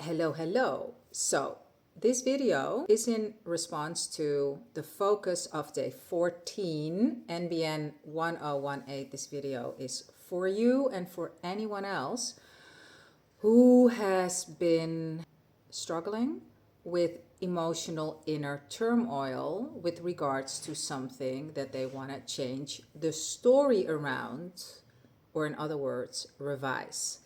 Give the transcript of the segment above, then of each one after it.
Hello. So, this video is in response to the focus of day 14, NBN 1018. This video is for you and for anyone else who has been struggling with emotional inner turmoil with regards to something that they want to change the story around, or in other words, revise.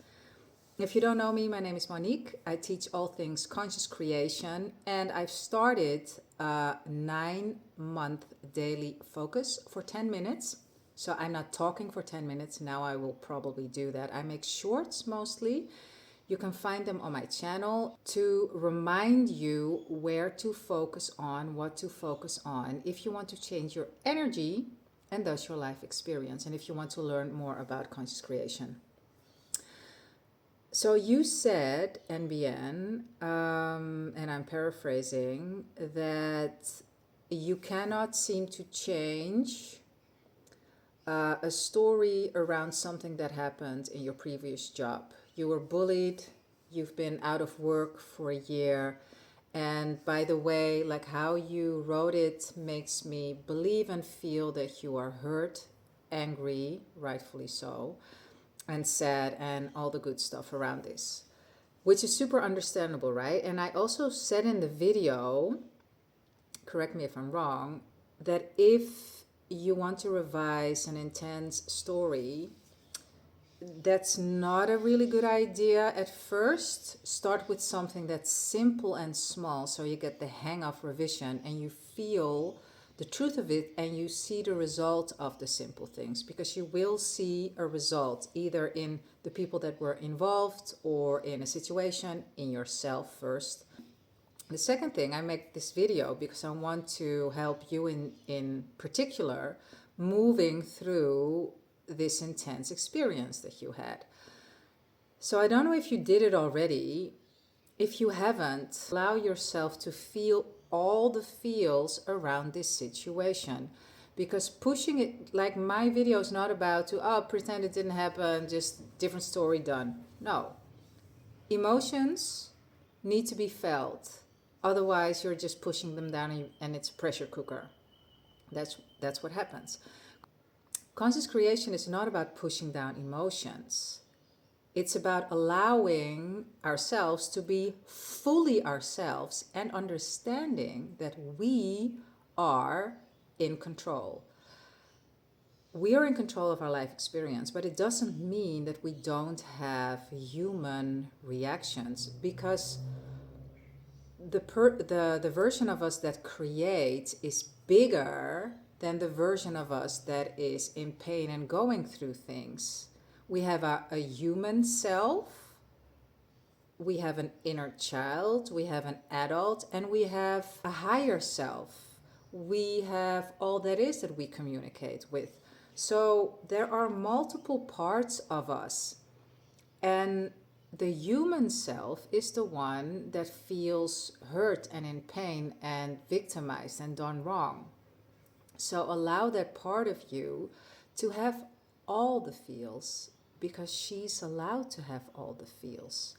If you don't know me, my name is Monique. I teach all things conscious creation, and I've started a 9-month daily focus for 10 minutes. So I'm not talking for 10 minutes. Now I will probably do that. I make shorts mostly. You can find them on my channel to remind you where to focus on, what to focus on, if you want to change your energy and thus your life experience, and if you want to learn more about conscious creation. So you said, NBN, and I'm paraphrasing, that you cannot seem to change a story around something that happened in your previous job. You were bullied, you've been out of work for a year, and by the way, like how you wrote it makes me believe and feel that you are hurt, angry, rightfully so, and sad and all the good stuff around this, which is super understandable, right? And I also said in the video, correct me if I'm wrong, that if you want to revise an intense story, that's not a really good idea at first. Start with something that's simple and small so you get the hang of revision and you feel the truth of it and you see the result of the simple things, because you will see a result either in the people that were involved or in a situation, in yourself first. The second thing, I make this video because I want to help you in particular moving through this intense experience that you had. So I don't know if you did it already. If you haven't, allow yourself to feel all the feels around this situation, because pushing it, like my video is not about to pretend it didn't happen, just different story, done. No, emotions need to be felt, otherwise you're just pushing them down and it's a pressure cooker. That's what happens. Conscious creation is not about pushing down emotions. It's about allowing ourselves to be fully ourselves and understanding that we are in control. We are in control of our life experience, but it doesn't mean that we don't have human reactions, because the version of us that creates is bigger than the version of us that is in pain and going through things. We have a human self, we have an inner child, we have an adult, and we have a higher self. We have all that is that we communicate with. So there are multiple parts of us. And the human self is the one that feels hurt and in pain and victimized and done wrong. So allow that part of you to have all the feels, because she's allowed to have all the feels.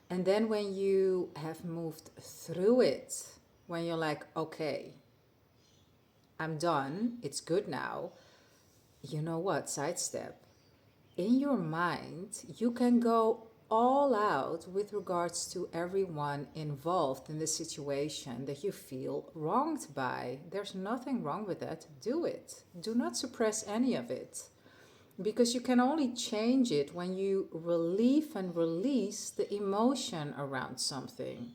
And then when you have moved through it, when you're like, okay, I'm done, it's good now, you know what, sidestep. In your mind, you can go all out with regards to everyone involved in the situation that you feel wronged by. There's nothing wrong with that. Do it. Do not suppress any of it, because you can only change it when you relieve and release the emotion around something.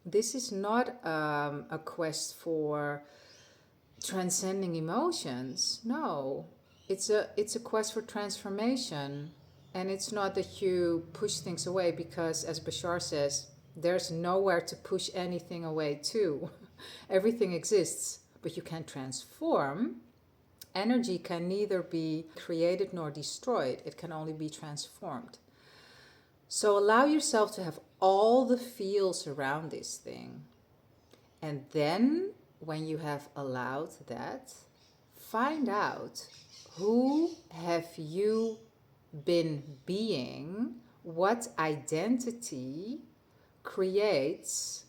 This is not a quest for transcending emotions. No, it's a quest for transformation. And it's not that you push things away, because as Bashar says, there's nowhere to push anything away to. Everything exists, but you can transform. Energy can neither be created nor destroyed. It can only be transformed. So allow yourself to have all the feels around this thing. And then when you have allowed that, find out, who have you been being? What identity creates,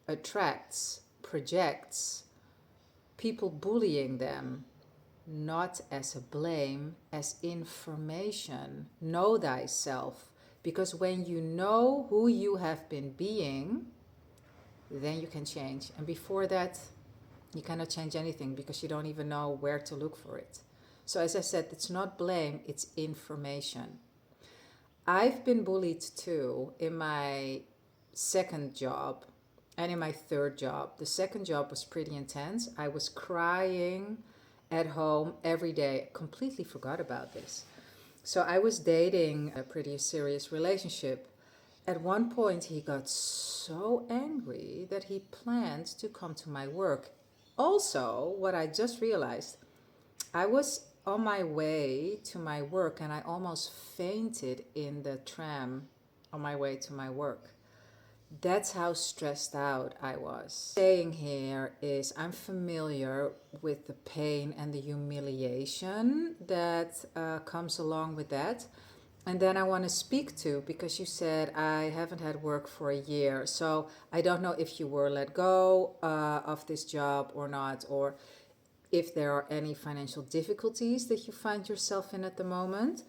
attracts, projects people bullying them, not as a blame, as information. Know thyself. Because when you know who you have been being, then you can change. And before that, you cannot change anything because you don't even know where to look for it. So as I said, it's not blame, it's information. I've been bullied too in my second job and in my third job. The second job was pretty intense. I was crying at home every day. Completely forgot about this. So I was dating a pretty serious relationship. At one point, he got so angry that he planned to come to my work. Also, what I just realized, I was on my way to my work and I almost fainted in the tram on my way to my work. That's how stressed out I was. Saying here is I'm familiar with the pain and the humiliation that comes along with that. And then I want to speak to, because you said I haven't had work for a year. So I don't know if you were let go of this job or not, or if there are any financial difficulties that you find yourself in at the moment.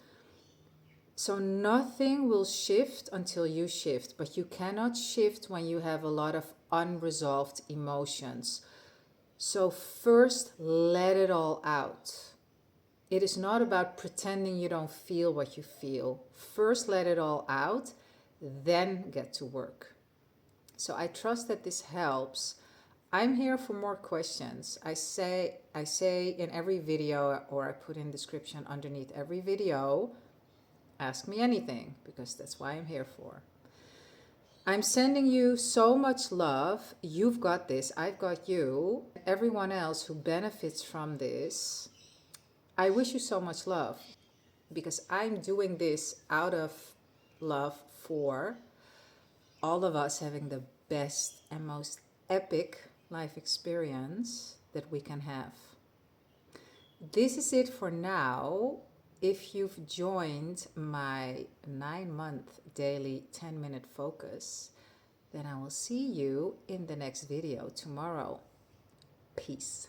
So nothing will shift until you shift, but you cannot shift when you have a lot of unresolved emotions. So first, let it all out. It is not about pretending you don't feel what you feel. First, let it all out, then get to work. So I trust that this helps. I'm here for more questions. I say in every video, or I put in description underneath every video, ask me anything, because that's why I'm here for. I'm sending you so much love. You've got this. I've got you. Everyone else who benefits from this, I wish you so much love, because I'm doing this out of love for all of us having the best and most epic life experience that we can have. This is it for now. If you've joined my 9-month daily 10-minute focus, then I will see you in the next video tomorrow. Peace.